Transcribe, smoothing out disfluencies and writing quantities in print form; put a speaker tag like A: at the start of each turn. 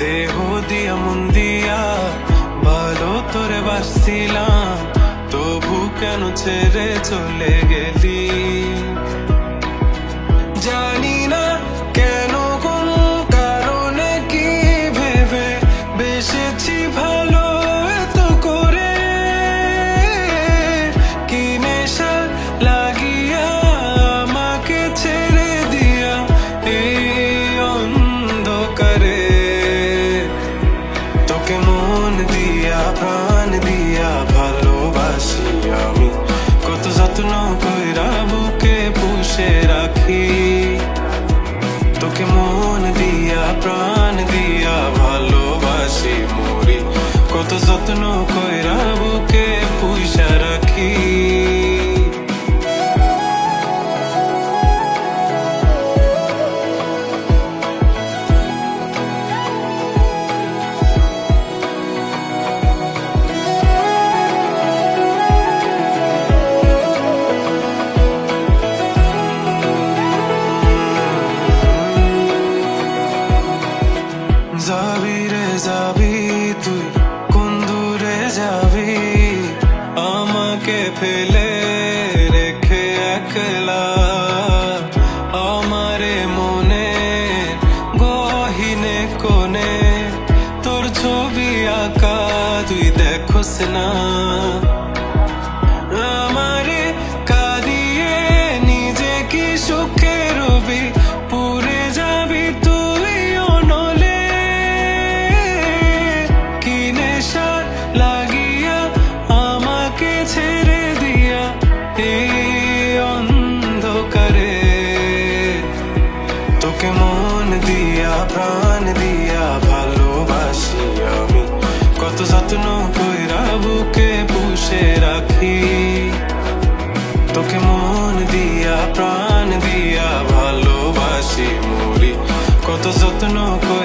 A: দেহ দিয়া মন দিয়া ভালো তোরে বাসছিলাম, তবু কেন ছেড়ে চলে গেলি? জানি না কেন, কোন কারণে, কি ভেবে বেসেছি ভালো এত করে। কি নেশা লাগিয়া আমাকে ছেড়ে দিয়া এই অন্ধকারে। তোকে মন দিয়া প্রাণ দিয়া ভালোবাসি আমি, কত যত্ন কইরা বুকে পুষে রাখি। তোকে মন দিয়া প্রাণ দিয়া ভালোবাসি মরি, কত যত্ন কইরা বুকে পুষে রাখি। যাবি রে যাবি তুই, কোন দূরে যাবি আমাকে ফেলে রেখে একলা? আমারে মনে গহীনে কোণে তোর ছবি আঁকা তুই দেখোস না? আমারে কাঁদিয়ে নিজে কি সুখে রবি, পুরে যাবি তুই অনলে। কি নেশা লাগিয়া আমাকে ছেড়ে দিয়া এই অন্ধকারে। তোকে মন দিয়া প্রাণ দিয়া ভালোবাসি আমি, কত যত্ন কইরা বুকে পুষে রাখি। তোকে মন দিয়া প্রাণ দিয়া ভালোবাসি মরি, কত যত্ন কইরা